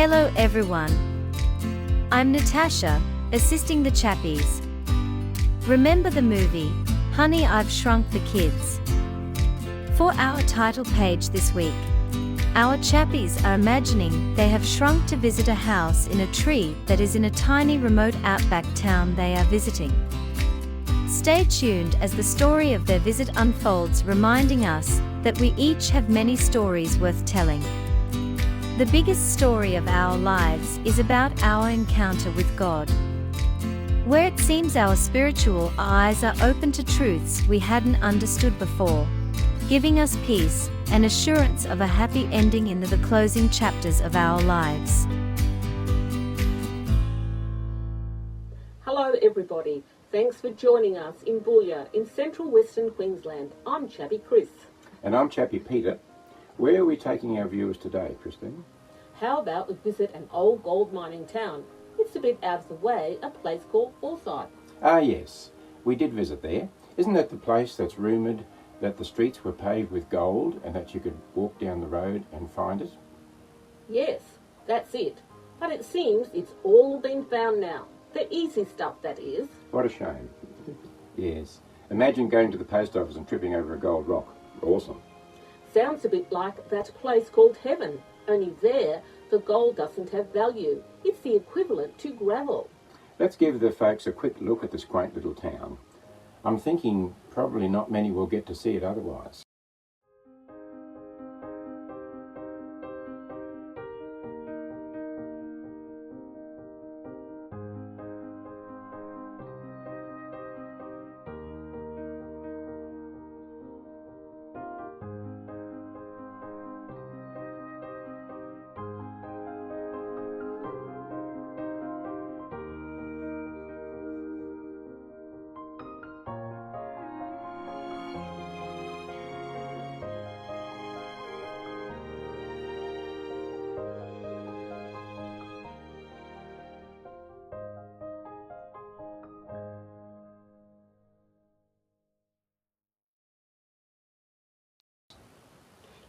Hello everyone. I'm Natasha, assisting the Chappies. Remember the movie, Honey, I've Shrunk the Kids? For our title page this week, our Chappies are imagining they have shrunk to visit a house in a tree that is in a tiny remote outback town they are visiting. Stay tuned as the story of their visit unfolds, reminding us that we each have many stories worth telling. The biggest story of our lives is about our encounter with God, where it seems our spiritual eyes are open to truths we hadn't understood before, giving us peace and assurance of a happy ending in the closing chapters of our lives. Hello everybody, thanks for joining us in Boulia in central Western Queensland. I'm Chappie Chris. And I'm Chappie Peter. Where are we taking our viewers today, Christine? How about we visit an old gold mining town? It's a bit out of the way, a place called Forsyth. Ah yes, we did visit there. Isn't that the place that's rumoured that the streets were paved with gold and that you could walk down the road and find it? Yes, that's it. But it seems it's all been found now. The easy stuff, that is. What a shame. Yes. Imagine going to the post office and tripping over a gold rock. Awesome. Sounds a bit like that place called Heaven. Only there, the gold doesn't have value. It's the equivalent to gravel. Let's give the folks a quick look at this quaint little town. I'm thinking probably not many will get to see it otherwise.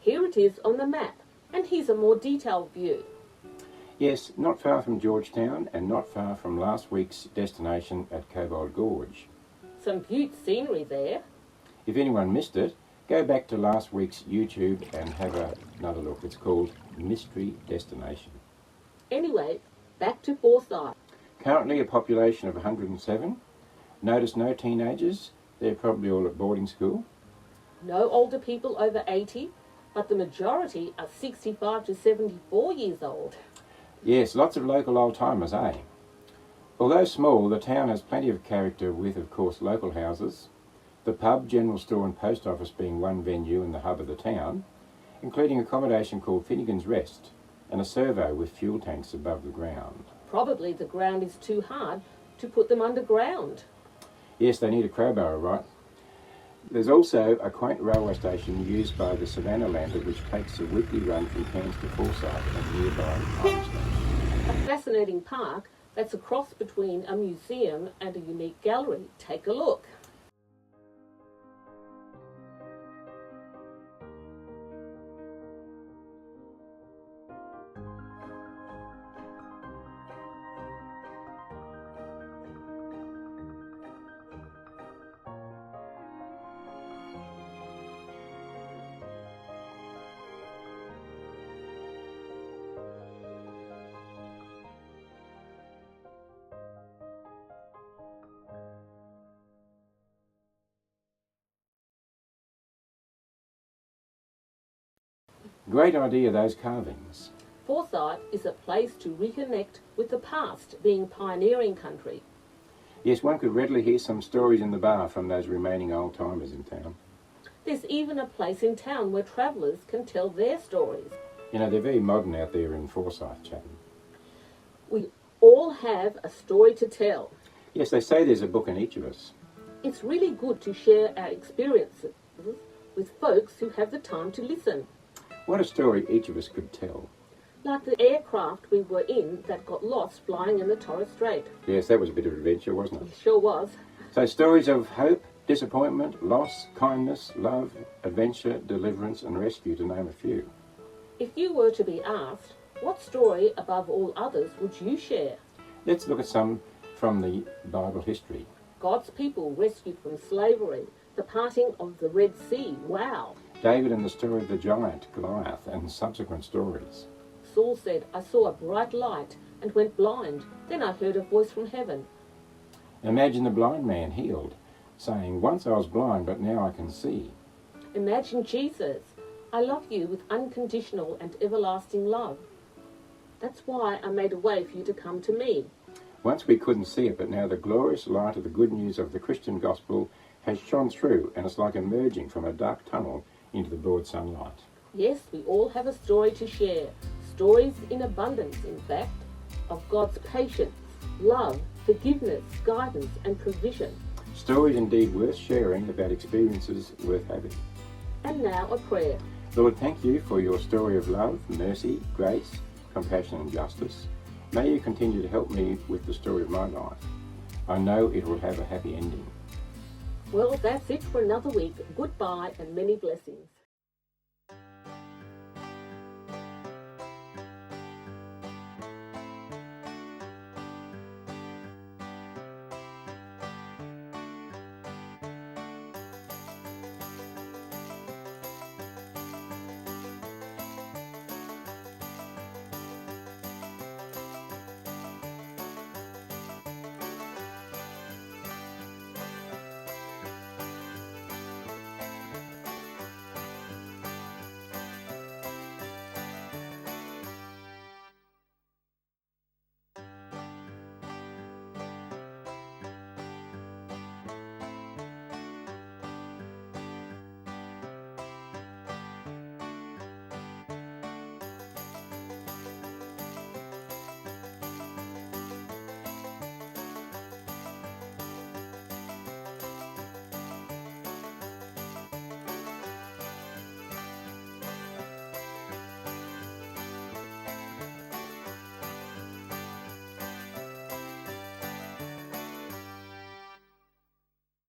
Here it is on the map, and here's a more detailed view. Yes, not far from Georgetown and not far from last week's destination at Cobalt Gorge. Some beaut scenery there. If anyone missed it, go back to last week's YouTube and have another look. It's called Mystery Destination. Anyway, back to Forsyth. Currently a population of 107. Notice no teenagers. They're probably all at boarding school. No older people over 80, but the majority are 65 to 74 years old. Yes, lots of local old-timers, eh? Although small, the town has plenty of character with, of course, local houses, the pub, general store and post office being one venue in the hub of the town, including accommodation called Finnegan's Rest and a servo with fuel tanks above the ground. Probably the ground is too hard to put them underground. Yes, they need a crowbar, right? There's also a quaint railway station used by the Savannah Lander which takes a weekly run from Cairns to Forsyth and nearby Pine Station. A fascinating park that's a cross between a museum and a unique gallery. Take a look. Great idea, those carvings. Forsyth is a place to reconnect with the past, being pioneering country. Yes, one could readily hear some stories in the bar from those remaining old-timers in town. There's even a place in town where travellers can tell their stories. You know, they're very modern out there in Forsyth, Chatham. We all have a story to tell. Yes, they say there's a book in each of us. It's really good to share our experiences with folks who have the time to listen. What a story each of us could tell. Like the aircraft we were in that got lost flying in the Torres Strait. Yes, that was a bit of adventure, wasn't it? It sure was. So stories of hope, disappointment, loss, kindness, love, adventure, deliverance and rescue, to name a few. If you were to be asked, What story above all others would you share? Let's look at some from the Bible history. God's people rescued from slavery, the parting of the Red Sea. Wow. David and the story of the giant Goliath and subsequent stories. Saul said, I saw a bright light and went blind. Then I heard a voice from heaven. Imagine the blind man healed, saying, once I was blind, but now I can see. Imagine Jesus. I love you with unconditional and everlasting love. That's why I made a way for you to come to me. Once we couldn't see it, but now the glorious light of the good news of the Christian gospel has shone through, and it's like emerging from a dark tunnel into the broad sunlight. Yes, we all have a story to share. Stories in abundance, in fact, of God's patience, love, forgiveness, guidance and provision. Stories indeed worth sharing about experiences worth having. And now a prayer. Lord, thank you for your story of love, mercy, grace, compassion and justice. May you continue to help me with the story of my life. I know it will have a happy ending. Well, that's it for another week. Goodbye and many blessings.